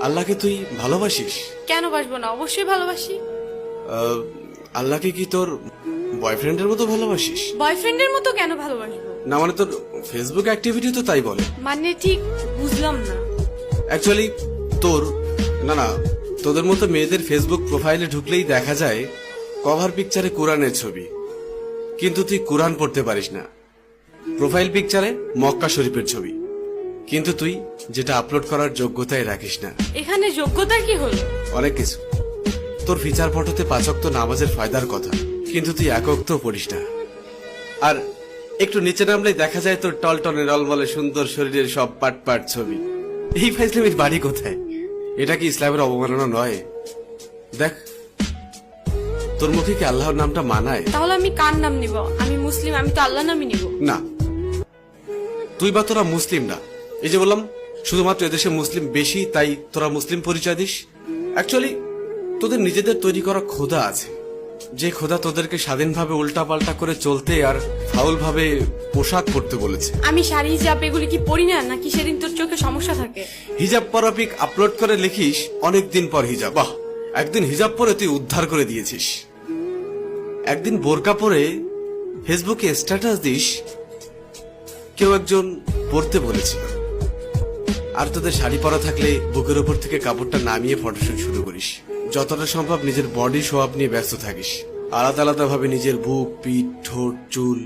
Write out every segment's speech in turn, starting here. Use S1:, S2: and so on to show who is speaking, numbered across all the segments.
S1: আল্লাহকে তুই ভালোবাসিস?
S2: কেন বাসবো না, অবশ্যই ভালোবাসি।
S1: আল্লাহকে কি তোর বয়ফ্রেন্ডের মতো ভালোবাসিস?
S2: বয়ফ্রেন্ডের মতো কেন ভালোবাসবো?
S1: না মানে তোর ফেসবুক অ্যাক্টিভিটি তো তাই বলে।
S2: মানে ঠিক বুঝলাম না।
S1: অ্যাকচুয়ালি তোর না তোদের মতো মেয়েদের ফেসবুক প্রোফাইলে ঢুকলেই দেখা যায় কভার পিকচারে কোরআনের ছবি, কিন্তু তুই কোরআন পড়তে পারিস না। প্রোফাইল পিকচারে মক্কা শরীফের ছবি, কিন্তু তুই যেটা আপলোড করার যোগ্যতাই রাখিস না।
S2: এখানে যোগ্যতা কি হলো?
S1: অনেক কিছু। তোর ফিচার ফটোতে 5 ওয়াক্ত নামাজের ফায়দার কথা, কিন্তু তুই 1 ওয়াক্তও পড়িস না। আর একটু নিচে নামলেই দেখা যায় তোর টলটনে রলমলে সুন্দর শরীরের সব পাট পাট ছবি। এই ফাইজলামির বাড়ি কোথায়? এটা কি ইসলামের অবমাননা নয়? দেখ, তোর মুখে কি আল্লাহর নামটা মানায়?
S2: তাহলে আমি কার নাম নিব? আমি মুসলিম, আমি তো আল্লাহ নামই নিব।
S1: না, তুই বা তোরা মুসলিম না। এই যে বললাম শুধুমাত্র এদেশে মুসলিম বেশি তাই তোরা মুসলিম পরিচয় দিস। অ্যাকচুয়ালি তোদের নিজেদের তৈরি করা খোদা আছে, যে খোদা তোদেরকে স্বাধীনভাবে উল্টাপাল্টা করে চলতে আর ফাউল ভাবে পোশাক পরতে বলেছে।
S2: আমি শাড়ি হিজাব এগুলি কি পরি না, নাকি সেদিন তোর চোখে সমস্যা থাকে?
S1: হিজাব পরা পিক আপলোড করে লিখিস অনেকদিন পর হিজাব। বাহ, একদিন হিজাব পরে তুই উদ্ধার করে দিয়েছিস। একদিন বোরকা পরে ফেসবুকে স্ট্যাটাস দিস কেউ একজন পড়তে বলেছিল। আর তোদের শাড়ি পরা থাকলে বুকের উপর থেকে কাপড়টা নামিয়ে ফটোশুট শুরু করিস। যতটা সম্ভব নিজের বডি শো আপ নিয়ে ব্যস্ত থাকিস, আলাদা আলাদা ভাবে নিজের বুক, পিঠ, ঠোঁট, চুল।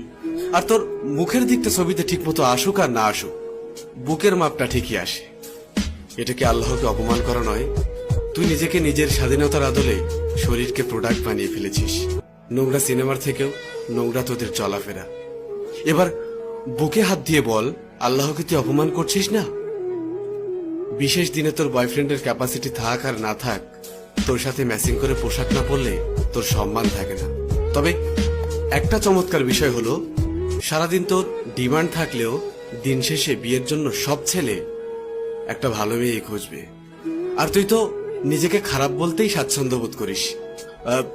S1: আর তোর মুখের দিকটা ছবিতে ঠিক মতো আসুক আর না আসুক, বুকের মাপটা ঠিকই আসে। এটা কি আল্লাহকে অপমান করা নয়? তুই নিজেকে নিজের স্বাধীনতার আদলে শরীরকে প্রোডাক্ট বানিয়ে ফেলেছিস। নোংরা সিনেমার থেকেও নোংরা তোদের চলাফেরা। এবার বুকে হাত দিয়ে বল, আল্লাহকে তুই অপমান করছিস না? বিশেষ দিনে তোর বয়ফ্রেন্ডের ক্যাপাসিটি থাক আর না থাক, তোর সাথে ম্যাচিং করে পোশাক না পরলে তোর সম্মান থাকে না। তবে একটা চমৎকার বিষয় হলো, সারাদিন তোর ডিমান্ড থাকলেও দিন শেষে বিয়ের জন্য সব ছেলে একটা ভালো মেয়ে খুঁজবে। আর তুই তো নিজেকে খারাপ বলতেই স্বাচ্ছন্দ্য বোধ করিস।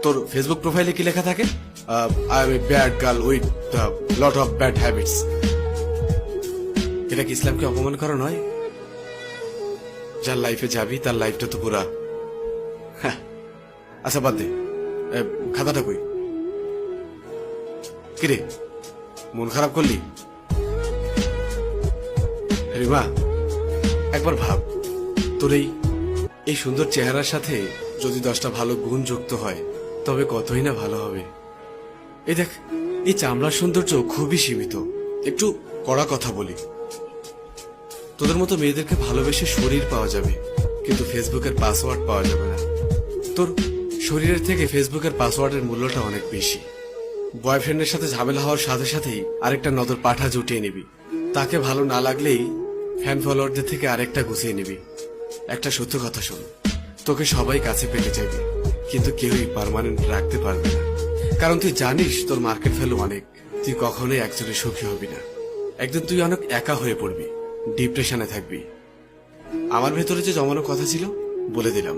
S1: তোর ফেসবুক প্রোফাইলে কি লেখা থাকে? I M a bad girl with lot of bad habits. এটা কি ইসলামকে অপমান করা নয়? যার লাইফে যাবি তার লাইফটা তো পুরা। আচ্ছা বাদ দে, খাতাটা কই? কিরে, মন খারাপ করলি? রিমা, একবার ভাব, তোর এই সুন্দর চেহারার সাথে যদি 10টা ভালো গুণ যুক্ত হয় তবে কতই না ভালো হবে। এই দেখ, এই চামড়ার সৌন্দর্য খুবই সীমিত। একটু কড়া কথা বলি, তোদের মতো মেয়েদেরকে ভালোবেসে শরীর পাওয়া যাবে, কিন্তু ফেসবুকের পাসওয়ার্ড পাওয়া যাবে না। তোর শরীরের থেকে ফেসবুকের পাসওয়ার্ডের মূল্যটা অনেক বেশি। বয়ফ্রেন্ডের সাথে ঝামেলা হওয়ার সাথে সাথেই আরেকটা নজর পাঠা জুটিয়ে নিবি। তাকে ভালো না লাগলেই ফ্যান ফলোয়ারদের থেকে আরেকটা গুছিয়ে নিবি। একটা সত্য কথা শোন, তোকে সবাই কাছে পেতে চাইবে, কিন্তু কেউই পার্মানেন্ট রাখতে পারবে না। কারণ তুই জানিস তোর মার্কেট ভ্যালু অনেক। তুই কখনোই একজনে সুখী হবি না। একদিন তুই অনেক একা হয়ে পড়বি, ডিপ্রেশনে থাকবি। আমার ভেতরে যে জমানো কথা ছিল বলে দিলাম।